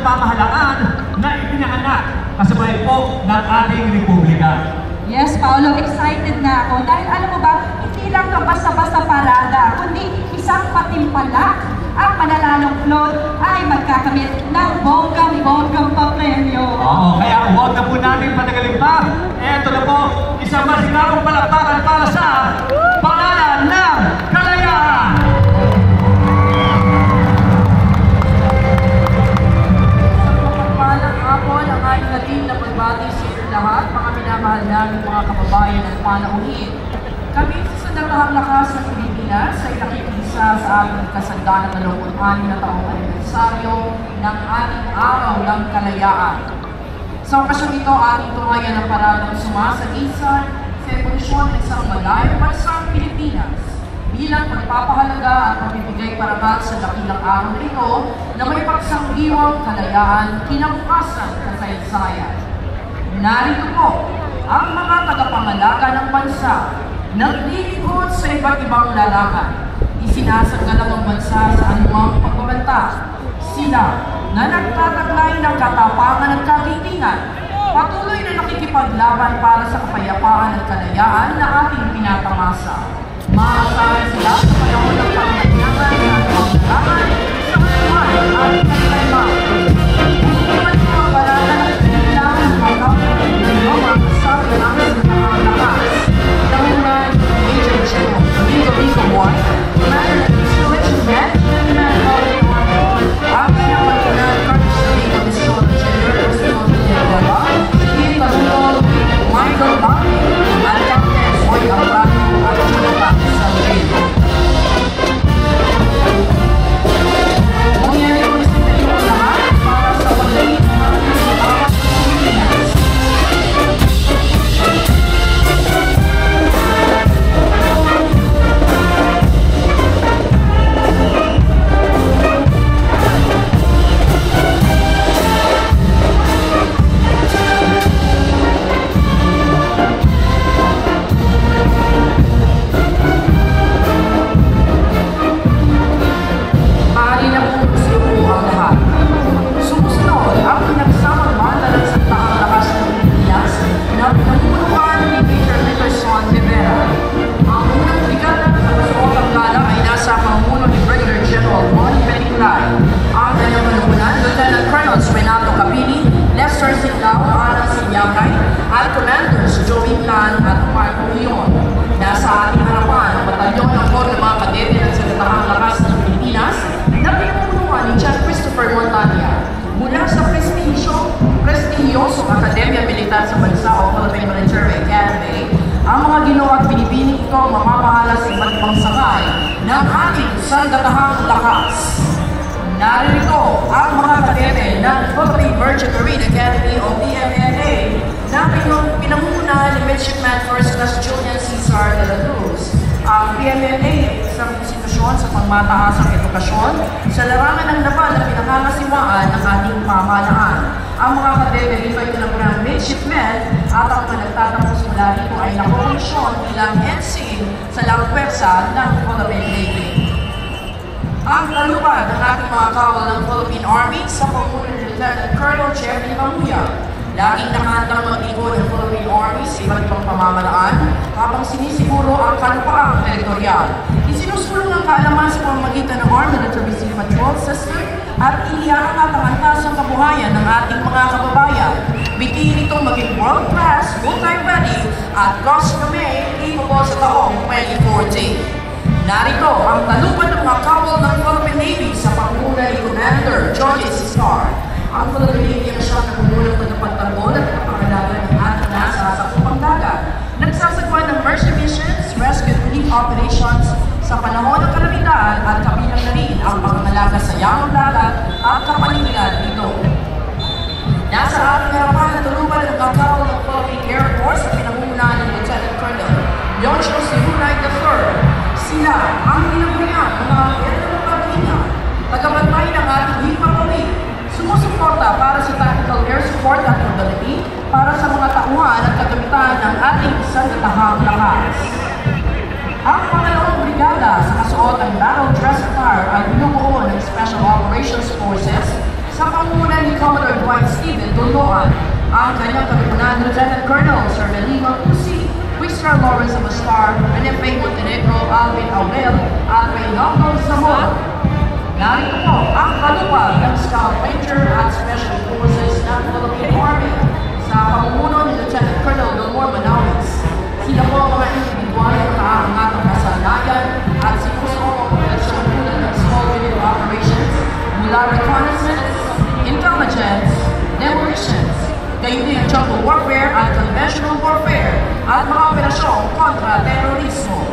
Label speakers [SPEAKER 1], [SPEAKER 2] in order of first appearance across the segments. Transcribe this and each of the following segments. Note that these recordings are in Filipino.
[SPEAKER 1] pamahalaan na ipinanganak kasabay po ng ating Republika.
[SPEAKER 2] Yes, Paolo, excited na ako dahil alam mo ba, hindi lang ka basta-basta parada, kundi isang patimpalak ang manalalong float ay magkakamit ng bonggang-bonggang papremyo.
[SPEAKER 1] Oo, kaya huwag na po natin patagalin pa. Eto na po, isang masigabong palakpakan para sa pangalan ng kalayaan!
[SPEAKER 3] Magpalang hapon ang ating natin na pagbati sa lahat, mga minamahal namin mga kababayan at panauhin. Kami sa Sandatahang Lakas ng Pilipinas ay nakikisa sa ating kasandanan na 26 na taong anibersaryo ng ating Araw ng Kalayaan. Sa okasyon ito, ating tungayan ang paradong sumasagisan sa evolusyon ng isang malayong bansang Pilipinas bilang pagpapahalaga at pagbibigay parangal sa dakilang araw na ito na may pagsanggiwang kalayaan, kinabukasan, kasaysayan. Narito po ang mga tagapangalaga ng bansa, naglilingkod sa iba't ibang larangan, isinasagalang ang bansa sa anumang pagbabanta. Sila na nagtataglay ng katapangan at kagitingan, patuloy na nakikipaglaban para sa kapayapaan at kalayaan na ating pinatamasa. Maasahan sila sa panahon ng pangangailangan at pangangailangan sa kanuman at kailangan. Iwan mo ang barata ng kailangan ng mga mga kasabi ng Sandatahang Lakas. Nangunan, Major General Domingo Boy, Commander ng Installation Net, Commander of the Army, ang pinapatunan Carlos de Mission General Personal General, Steve Pastor, Michael Bobby, at Captain Soy Alvarado at Jonathan Salvador. Mangyari ko sa kanyang lahat para sa pagdating ng awas ng Pilipinas. Maaari na po gusto ang lahat. Sumusunod ang pinagsamang banda ng Sandatahang Lakas ng Pilipinas na pinamumunuan ni Major Nickerson Rivera. Ang unang brigada sa kasuotang gala ay nasa pamumuno ni Brigadier General Ronnie Beniculay. Ang kanyang panuunan, Lieutenant Colonel Renato Capini, Lester Siglao, Ana Sinyakay, at Commanders Joey Plan at Marco Leon. Nasa ating harapan ang batalyon ng Corps ng mga kadete ng Sandatahang Lakas ng Pilipinas na pinamumunuan ni John Christopher Montania. Mula sa prestigyosong Akademya Militar sa bansa o Philippine Military Academy, ang mga ginawa at binibining ito mamapahala sa iba't ibang sakay ng ating Sandatahang Lakas. Narito ang mga kadete ng Philippine Merchant Marine Academy o PMMA na pinamumunuan ni Midshipman First Class Julian Cesar de la Cruz. Ang PMMA ay isang institusyon sa pangmataasang edukasyon sa larangan ng naval na pinakakasiwaan ng ating pamahalaan. Ang mga kadete dito ay tinagurang midshipmen at ang mga nagtatapos mula rito ay nakomisyon bilang ensign sa langpwersa ng Philippine Navy. Ang kalupad ng ating mga kawal ng Philippine Army sa pamumuno ni Lieutenant Colonel Jeffrey Mamuya. Laging nakahandang mag-ikot ng Philippine Army sa iba't ibang pamahalaan habang sinisiguro ang kalupaang teritorial. Isinusulong ang kaalaman sa pamamagitan ng Armed Military Sea Patrol System at iniaangat ang antas ng kabuhayan ng ating mga kababayan. Bitihin itong maging world-class, multi-ready at custom-made capable sa taong 2014. Narito ang talupad ng mga kawal ng Philippine Navy sa panguna ni Commander George Cesar. Ang Philippine Navy ang siyang nagugulang tagapagtanggol at kapangalaga ng ating nasa sakupang dagat. Nagsasagwa ng mercy missions, rescue and relief operations sa panahon ng kalamitan at kabilang na rin ang pangangalaga sa yamang dagat at kapaligiran nito. Nasa ating harapan na tulungan ng kakawal ng Philippine Air Force sa pinangungunahan ng Lieutenant Colonel Leoncio Sihunay III. Sila ang pinagurihan ng mga air ng paghinga, tagabantay ng ating hipapawid, sumusuporta para sa tactical air support at mobility para sa mga tauhan at kagamitan ng ating Sandatahang Lakas. Ang pangalawang brigada sa kasuot ang battle dress attire ay binubuo ng Special Operations Forces Sa pangunan ni Commodore Dwight Stephen Doloan, ang kanyang kapitan Lieutenant Colonel Sir Melima Pusi, Mr. Lawrence Amastar, NFA Montenegro, Alvin Aurel, at Reynaldo Zamora. Narito po ang kalupag ng Scout Ranger at Special Forces ng Philippine Army sa pamumuno ni Lieutenant Colonel Delmore Manawis. Sila po ang mga individual na nakaangat ang kasanayan at sinusuko ang operasyon tulad ng small unit operations mula reconnaissance, intelligence, demolitions, gayon din ang jungle warfare at conventional warfare at mga operasyong kontra terorismo.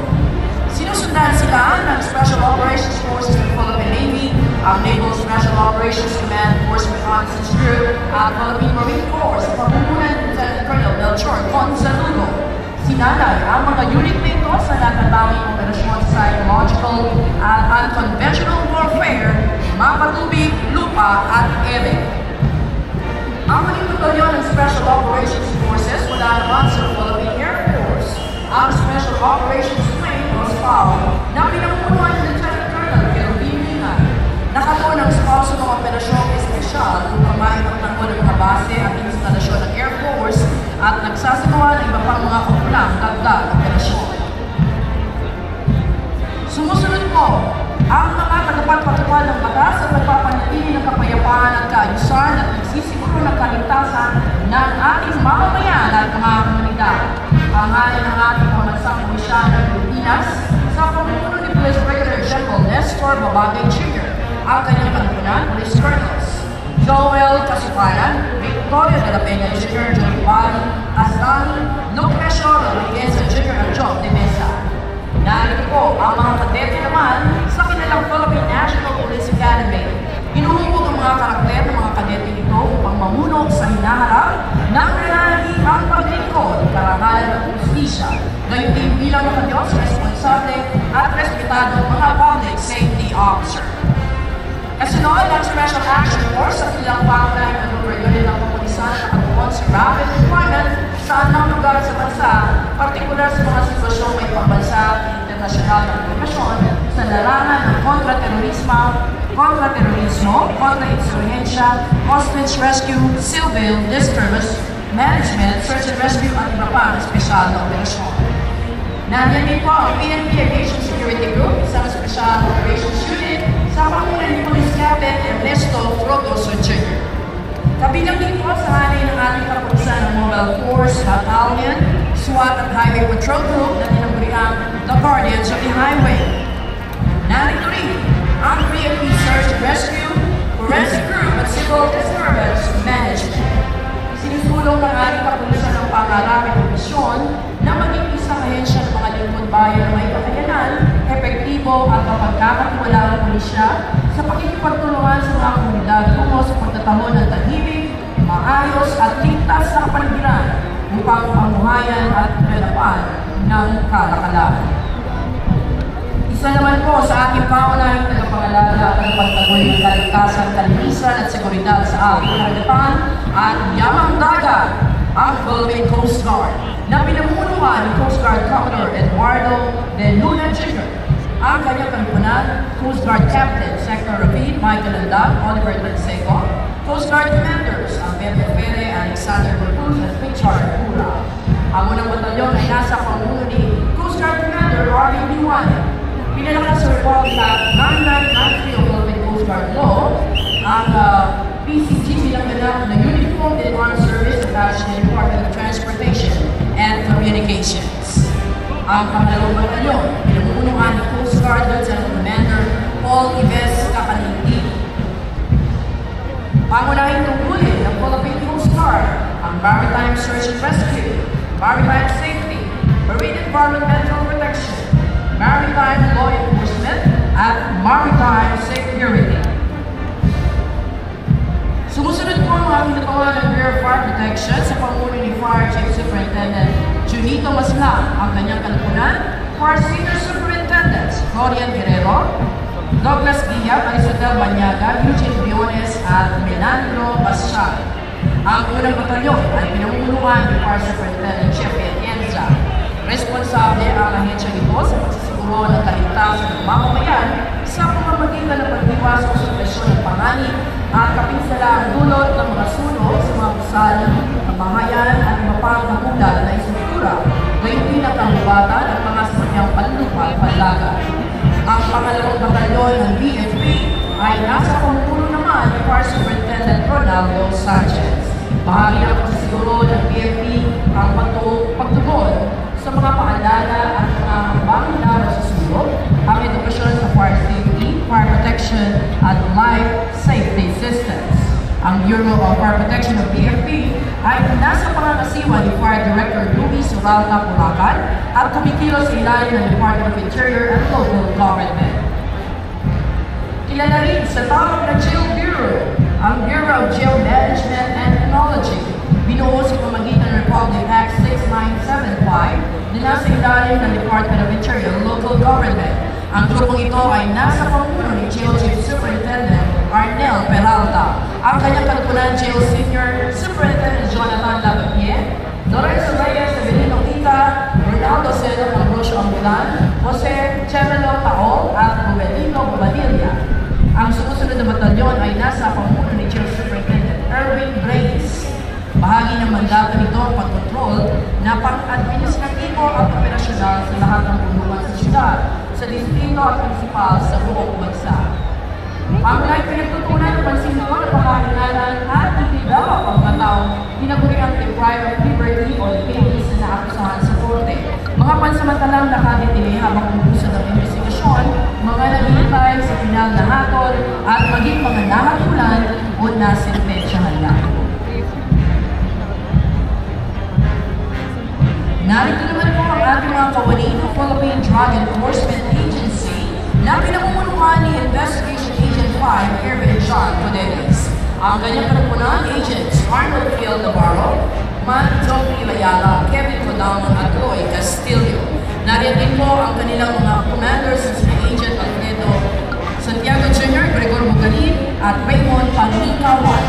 [SPEAKER 3] Sinusundan sila ng Special Operations Forces ng Philippine Navy, ang Naval Special Operations Command Force Reconnaissance Group at Philippine Marine Corps sa pamumunan ni Lieutenant Colonel Melchor Consaludo. Sinanay ang mga unit nito sa natatanging operasyon sa psychological at unconventional warfare, mapatubig, lupa at ere. Ang maging batalyon ng Special Operations Forces mula naman sa Philippine Air Force, ang Special Operations Wing o SPAW na pinamunuan ni Lieutenant Colonel Kelvin Lingan. Nakatuon ang SPAW sa mga operasyong espesyal upang maipagtanggol ng mga base at instalasyon ng Air Force at nagsasagawa ng iba pang mga kapulang dagdag operasyon. Sumusunod po ang mga tagapagpatupad ng batas at nagpapanatili ng kapayapaan at kaayusan at nagsisiguro ng kaligtasan ng ating mamamayan at mga komunidad. Pangalan ng ating pamansang pulisya ng Pilipinas sa pamumuno ni Police Brigadier General Nestor Babagay Jr., ang kanyang kanunan, Police Colonels Joel Casupanan, Victoria de la Peña Jr., John Bali, Aslan, Lucrecio Rodriguez Jr. at John de Mesa. Narito po ang mga kadete naman sa kanilang Philippine National Police Academy. Inuhubog ang mga karakter ng mga kadete ito upang mamuno sa hinaharap ng nananahihang paglingkod, karangalan at justisya, gayon din bilang mga Diyos responsable at respetado mga public safety officer. Kasunod ang Special Action Force sa kanilang pangunahing maneuver ng kapulisan na nakatuon sa rapid deployment sa anong lugar sa bansa, partikular sa mga sitwasyong may pambansa at internasyonal na operasyon sa larangan ng kontra-terorismo, kontra-insurhensya, hostage rescue, civil disturbance management, search and rescue at iba pang espesyal na operasyon. Nandiyan din po ang PNP Aviation Security Group, isang Special Operations Unit sa pangunan ni Police Captain Ernesto Frodoso Jr. Kabilang din po sa hanay ng ating kapulisan ng Mobile Force, Battalion, SWAT at Highway Patrol Group na tinaguriang The Guardians of the Highway. Narito rin ang PNP Search and Rescue, Forensic Group at Civil Disturbance Management. Sinusulong ng ating kapulisan ng pangarapin ng misyon na maging isang ahensya ng mga lingkod bayan na may kakayanan, epektibo at kapagkakatiwala ng pulisya sa pakikipagtulungan sa mga komunidad tungo sa pagtatamo ng tahimik, maayos at ligtas na kapaligiran upang pamuhayan at kalapan ng kalakalan. Isa naman po sa ating pangunahing tagapangalaga at pagtaguloy ng kaligtasan, kalinisan at seguridad sa ating karagatan at yamang dagat, ang Philippine Coast Guard na pinamunuan ni Coast Guard Commodore Eduardo De Luna Jr., ang kanyang kalipunan, Coast Guard Captain Sector Rapid Michael Andag, Oliver Transeco, Coast Guard Commanders, ang Bebe Pere, Alexander Corpus at Richard Pura. Ang unang batalyon ay nasa pamumuno ni Coast Guard Commander Arvin Liwanag. Pinalakas sa Republic Act 9993 of Philippine Coast Guard Law, ang PCG bilang ganap na Uniformed and Armed Service attached to the Department of Transportation and Communications. Ang pangalawang batalyon, pinamumunuan ni Coast Guard Lieutenant Commander Paul Ives Kapalinti. Pangunahing tungkulin ng Philippine Coast Guard, ang Maritime Search and Rescue, Maritime Safety, Marine Environmental Protection, Maritime Law Enforcement, at Maritime Security. Sumusunod po ang aking natawa ng Bureau of Fire Protection sa pamumuno ni Fire Chief Superintendent Junito Maslang, ang kanyang kalapunan, Fire Senior Superintendents Florian Guerrero, Douglas Guilla, Aristotel Banyaga, Eugene Biones, at Menandro Basyan. Ang unang batalyon ay pinamumunuan ni Fire Superintendent Chief Atienza. Responsable ang ahensya nito sa pagsisiguro ng kaligtasan ng mamamayan sa pamamagitan ng pag-iwas sa sitwasyon ng panganib at kapinsala sila ang dulot ng mga sunog sa mga gusali, kabahayan at iba pang kagulat na istruktura, gayon din ang kahubatan at mga sasakyang panlupa at panlaga. Ang pangalawang batalyon ng BFP ay nasa pamumuno naman ni Fire Superintendent Ronaldo Sanchez. Bahagi ng prosesiguro ng BFP ang pagtugon sa mga paalala at mga hambang laban sa sunog, ang edukasyon sa fire safety, fire protection, at life safety systems. Ang Bureau of Fire Protection of BFP ay nasa pangangasiwa ni Fire Director Luis Suralta Pulacan at kumikilos sa ilalim ng Department of Interior and Local Government. Kilala rin sa tawag na Jail Bureau, ang Bureau of Jail Management and Technology, binuo sa pamamagitan ng Republic Act 6975 na nasa ilalim ng Department of Interior and Local Government. Ang grupong ito ay nasa pamumuno ni Jail Chief Superintendent Arnel Peralta, ang kanyang kalpunan Jail Senior Superintendent Jonathan Lavapie, Lorenzo Reyes Severino Tita, Ronaldo Cedro Ambrosio Ambulan, Jose Chemelo Taol at Rubenino Bobadilla. Ang sumusunod na batalyon ay nasa pamumuno ni Jail Superintendent Erwin Reyes. Bahagi ng mandato nito ang pagkontrol na pang-administratibo at operasyonal sa lahat ng punungan sa syudad, sa distrito at munisipal sa buong bansa. Ang lahat pinagtutunan ng pansin doon ang pangahinalan at itidaw ang mga taong tinaguriang deprived of liberty o detaintees na naakusahan sa korte. Mga pansamantalang nakadetine habang umusad ang investigasyon, mga naghihintay sa pinal na hatol at maging mga nahatulan o nasentensyahan na. Narito naman po ang ating mga kawani ng Philippine Drug Enforcement Agency na pinamumunuan ni Investigation Agent 5 Erwin John Poderes. Ang kanyang kanapunan, Agents Arnold Phil Navarro, Matt Joffrey Layala, Kevin Codamo at Roy Castillo. Nariyan din po ang kanilang mga commanders na sina Agent Alfredo Santiago Jr., Gregor Bugalin at Raymond Panlikawan.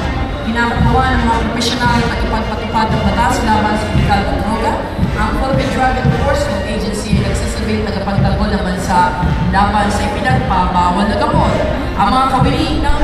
[SPEAKER 3] Ginagawa ng mga profesional na ipagpatupad ng batas laban sa illegal na droga. Ang Philippine Drug Enforcement Agency ay nagsasalbing tagapagtanggol ng bansa laban sa ipinagpabawal na gamot. Ang mga kawili ng